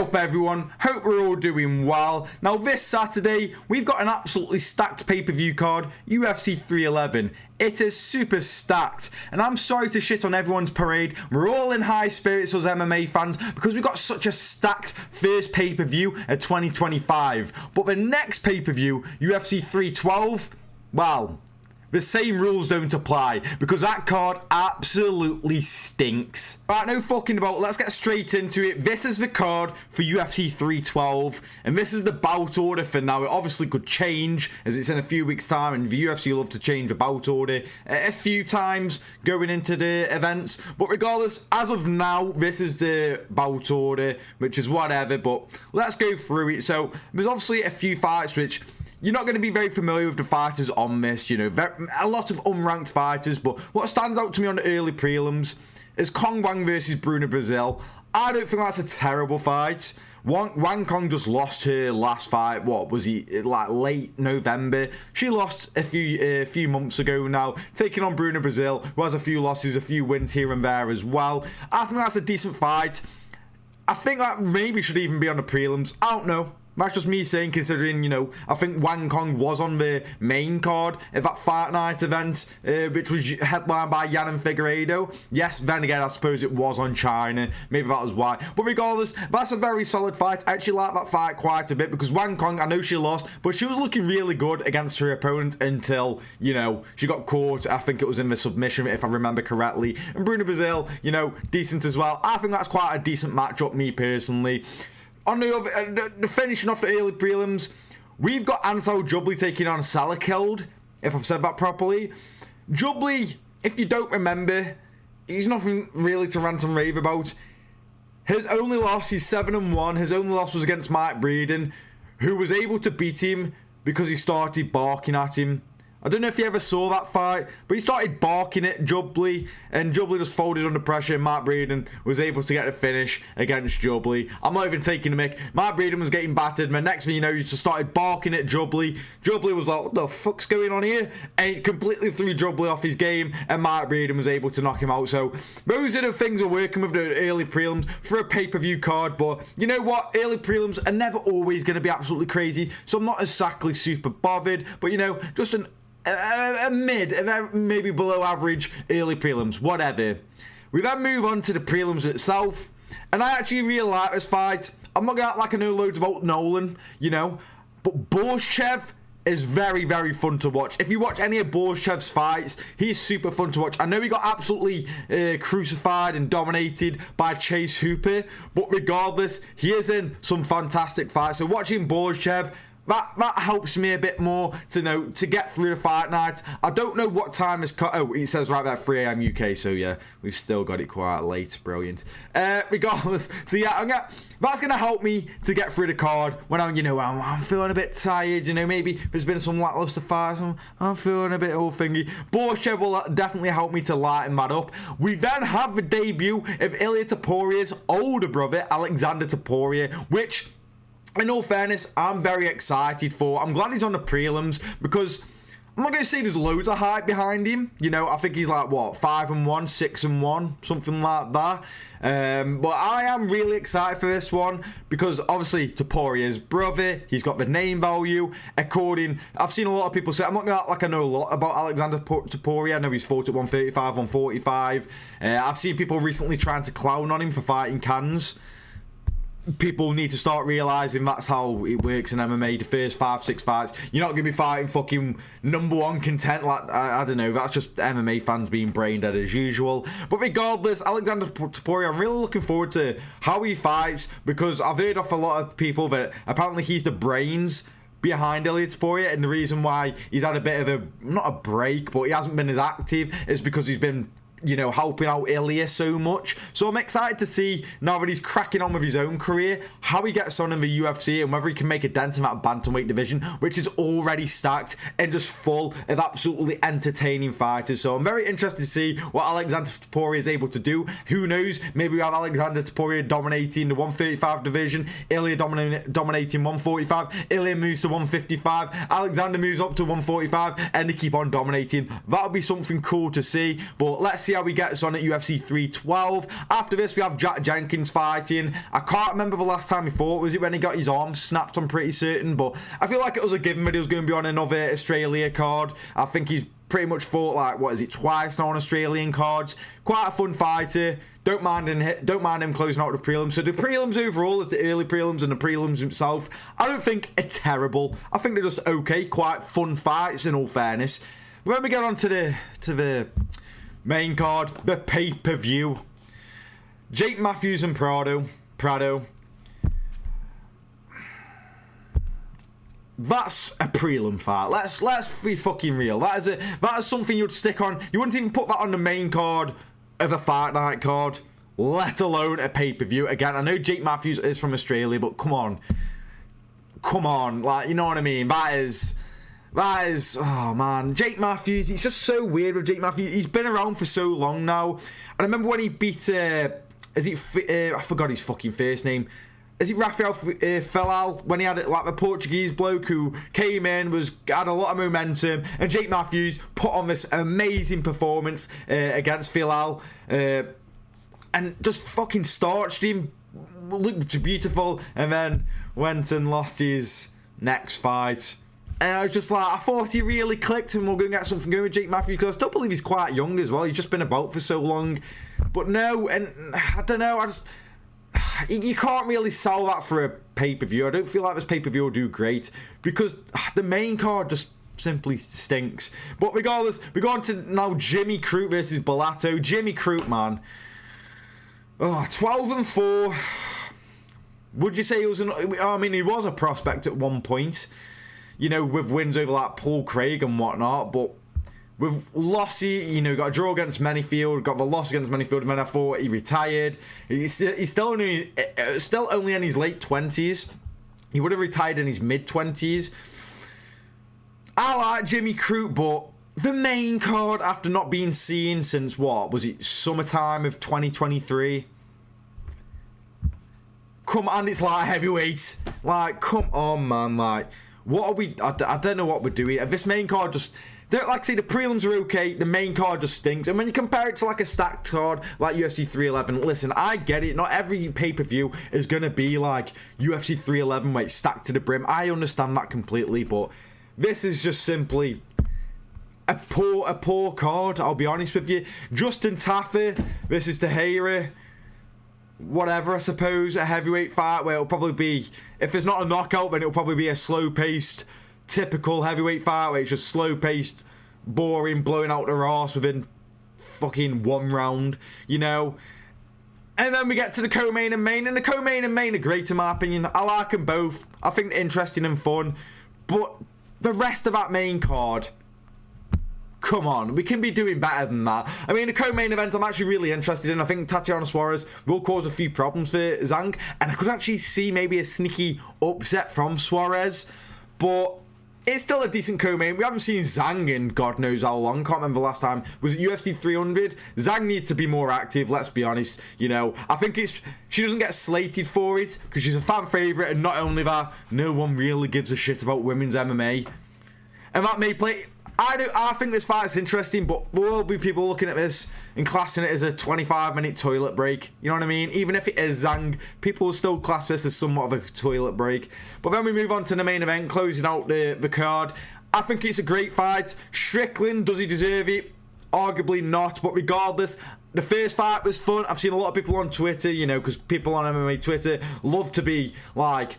up everyone, hope we're all doing well. Now this Saturday, we've got an absolutely stacked pay-per-view card, UFC 311. It is super stacked, and I'm sorry to shit on everyone's parade. We're all in high spirits as MMA fans because we've got such a stacked first pay-per-view of 2025. But the next pay-per-view, UFC 312, well, the same rules don't apply because that card absolutely stinks. Right, no fucking about, let's get straight into it. This is the card for UFC 312, and this is the bout order for now. It obviously could change as it's in a few weeks' time, and the UFC love to change the bout order a few times going into the events. But regardless, as of now, this is the bout order, which is whatever, but let's go through it. So there's obviously a few fights which you're not going to be very familiar with the fighters on this, you know, a lot of unranked fighters, but what stands out to me on the early prelims is Kong Wang versus Bruna Brazil. I don't think that's a terrible fight. Wang Kong just lost her last fight, what was he, like late November? She lost a few months ago now, taking on Bruna Brazil, who has a few losses, a few wins here and there as well. I think that's a decent fight. I think that maybe should even be on the prelims. I don't know. That's just me saying, considering, you know, I think Wang Kong was on the main card of that Fight Night event, which was headlined by Yan and Figueiredo. Yes, then again, I suppose it was on China. Maybe that was why. But regardless, that's a very solid fight. I actually like that fight quite a bit because Wang Kong, I know she lost, but she was looking really good against her opponent until, you know, she got caught. I think it was in the submission, if I remember correctly. And Bruna Brazil, you know, decent as well. I think that's quite a decent matchup, me personally. On the finishing off the early prelims, we've got Ansel Jubbly taking on Salakeld, if I've said that properly. Jubbly, if you don't remember, he's nothing really to rant and rave about. His only loss, he's 7-1. His only loss was against Mike Breeden, who was able to beat him because he started barking at him. I don't know if you ever saw that fight, but he started barking at Jubbly, and Jubbly just folded under pressure, and Matt Breeden was able to get a finish against Jubbly. I'm not even taking a mick. Matt Breeden was getting battered, and the next thing you know, he just started barking at Jubbly. Jubbly was like, what the fuck's going on here? And he completely threw Jubbly off his game, and Matt Breeden was able to knock him out. So those are the things we're working with the early prelims for a pay-per-view card, but you know what? Early prelims are never always going to be absolutely crazy, so I'm not exactly super bothered, but you know, just a mid, maybe below average early prelims, whatever. We then move on to the prelims itself, and I actually really like this fight. I'm not going to act like I know loads about Nolan, you know, but Borshchev is very, very fun to watch. If you watch any of Borshchev's fights, he's super fun to watch. I know he got absolutely crucified and dominated by Chase Hooper, but regardless, he is in some fantastic fights. So watching Borshchev, that helps me a bit more to know to get through the fight night. I don't know what time is cut. Oh, it says right there 3 a.m. UK. So yeah, we've still got it quite late. Brilliant. Regardless, so yeah, that's gonna help me to get through the card when I'm feeling a bit tired. You know, maybe there's been some lackluster fights. I'm feeling a bit old thingy. Borshchev will definitely help me to lighten that up. We then have the debut of Ilia Toporia's older brother, Alexander Topuria, which, in all fairness, I'm very excited for. I'm glad he's on the prelims because I'm not going to say there's loads of hype behind him. You know, I think he's like, what, 5-1, 6-1, something like that. But I am really excited for this one because obviously Toporia's brother, he's got the name value. I've seen a lot of people say, I'm not going to act like I know a lot about Alexander Topuria. I know he's fought at 135, 145. I've seen people recently trying to clown on him for fighting cans. People need to start realising that's how it works in MMA. The first 5-6 fights, you're not going to be fighting fucking #1 content. Like, I don't know, that's just MMA fans being brain dead as usual. But regardless, Alexander Topuria, I'm really looking forward to how he fights because I've heard off a lot of people that apparently he's the brains behind Ilia Topuria, and the reason why he's had a bit of not a break, but he hasn't been as active is because he's been, you know, helping out Ilia so much. So I'm excited to see, now that he's cracking on with his own career, how he gets on in the UFC and whether he can make a dent in that bantamweight division, which is already stacked and just full of absolutely entertaining fighters. So I'm very interested to see what Alexander Topuria is able to do. Who knows? Maybe we have Alexander Topuria dominating the 135 division, Ilia dominating 145, Ilia moves to 155, Alexander moves up to 145, and they keep on dominating. That'll be something cool to see, but let's see see how he gets on at UFC 312. After this, we have Jack Jenkins fighting. I can't remember the last time he fought. Was it when he got his arm snapped? I'm pretty certain, but I feel like it was a given that he was going to be on another Australia card. I think he's pretty much fought like, what is it, twice now on Australian cards. Quite a fun fighter. Don't mind him closing out the prelims. So the prelims overall is the early prelims, and the prelims himself, I don't think are terrible. I think they're just okay, quite fun fights in all fairness. When we get on to the main card, the pay-per-view, Jake Matthews and Prado. That's a prelim fight. Let's be fucking real. That is something you'd stick on. You wouldn't even put that on the main card of a fight night card, let alone a pay-per-view. Again, I know Jake Matthews is from Australia, but come on, like, you know what I mean? That is, oh man, Jake Matthews, it's just so weird with Jake Matthews. He's been around for so long now, and I remember when he beat, I forgot his fucking first name. Is it Rafael Felal, when he had like the Portuguese bloke who came in, had a lot of momentum, and Jake Matthews put on this amazing performance against Felal, and just fucking starched him, looked beautiful, and then went and lost his next fight. And I was just like, I thought he really clicked and we're going to get something going with Jake Matthews, because I still believe he's quite young as well. He's just been about for so long. But no, and I don't know, you can't really sell that for a pay-per-view. I don't feel like this pay-per-view will do great, because the main card just simply stinks. But regardless, we go on to now Jimmy Crute versus Bellato. Jimmy Crute, man. 12-4. Would you say he was he was a prospect at one point, you know, with wins over like Paul Craig and whatnot, but with lossy, you know, got a draw against Manyfield, got the loss against Manyfield, and then I thought he retired. He's still only in his late 20s. He would have retired in his mid-20s. I like Jimmy Crute, but the main card, after not being seen since, what, was it summertime of 2023? Come on, it's like heavyweight. Like, come on, man. Like, what are we... I don't know what we're doing. This main card just... Like I say, the prelims are okay, the main card just stinks. And when you compare it to like a stacked card like UFC 311, listen, I get it. Not every pay-per-view is going to be like UFC 311 where it's stacked to the brim. I understand that completely, but this is just simply a poor card, I'll be honest with you. Justin Tafa versus Teixeira. Whatever, I suppose. A heavyweight fight where it'll probably be, if it's not a knockout, then it'll probably be a slow-paced, typical heavyweight fight where it's just slow-paced, boring, blowing out their arse within fucking one round, you know. And then we get to the co-main and main, and the co-main and main are great in my opinion. I like them both. I think they're interesting and fun. But the rest of that main card, come on, we can be doing better than that. I mean, the co-main event I'm actually really interested in. I think Tatiana Suarez will cause a few problems for Zhang, and I could actually see maybe a sneaky upset from Suarez, but it's still a decent co-main. We haven't seen Zhang in God knows how long. Can't remember the last time. Was it UFC 300? Zhang needs to be more active, let's be honest. You know, I think she doesn't get slated for it because she's a fan favourite, and not only that, no one really gives a shit about women's MMA. And that may play... I think this fight is interesting, but there will be people looking at this and classing it as a 25-minute toilet break. You know what I mean? Even if it is Zhang, people will still class this as somewhat of a toilet break. But then we move on to the main event, closing out the card. I think it's a great fight. Strickland, does he deserve it? Arguably not, but regardless, the first fight was fun. I've seen a lot of people on Twitter, you know, because people on MMA Twitter love to be like...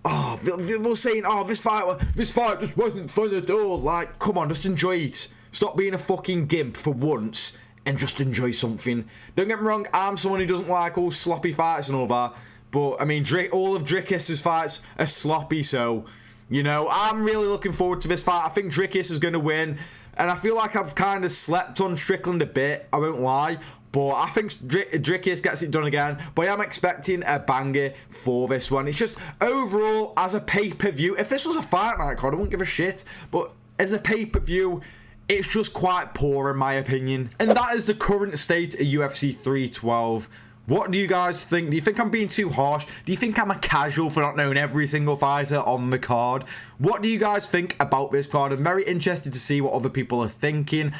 Oh, they're saying, oh, this fight just wasn't fun at all. Like, come on, just enjoy it. Stop being a fucking gimp for once and just enjoy something. Don't get me wrong, I'm someone who doesn't like all sloppy fights and all that. But, I mean, all of Dricus' fights are sloppy, so, you know, I'm really looking forward to this fight. I think Dricus is going to win. And I feel like I've kind of slept on Strickland a bit, I won't lie. But I think Dricus gets it done again. But I'm expecting a banger for this one. It's just, overall, as a pay-per-view, if this was a fight night card, I wouldn't give a shit. But as a pay-per-view, it's just quite poor in my opinion. And that is the current state of UFC 312. What do you guys think? Do you think I'm being too harsh? Do you think I'm a casual for not knowing every single fighter on the card? What do you guys think about this card? I'm very interested to see what other people are thinking.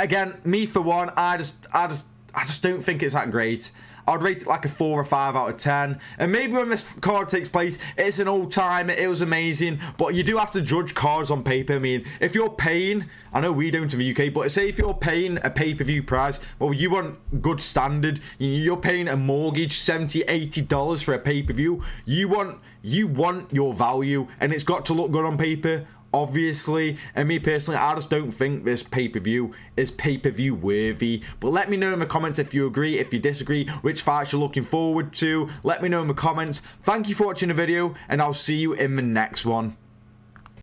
again, me for one, I just don't think it's that great. I'd rate it like a 4 or 5 out of 10. And maybe when this card takes place, it's an old time, it was amazing. But you do have to judge cards on paper. I mean, if you're paying, I know we don't in the UK, but say if you're paying a pay-per-view price, well, you want good standard. You're paying a mortgage, $70, $80 for a pay-per-view. You want your value, and it's got to look good on paper, obviously. And me personally, I just don't think this pay-per-view is pay-per-view worthy. But let me know in the comments if you agree, if you disagree, which fights you're looking forward to. Let me know in the comments. Thank you for watching the video, and I'll see you in the next one.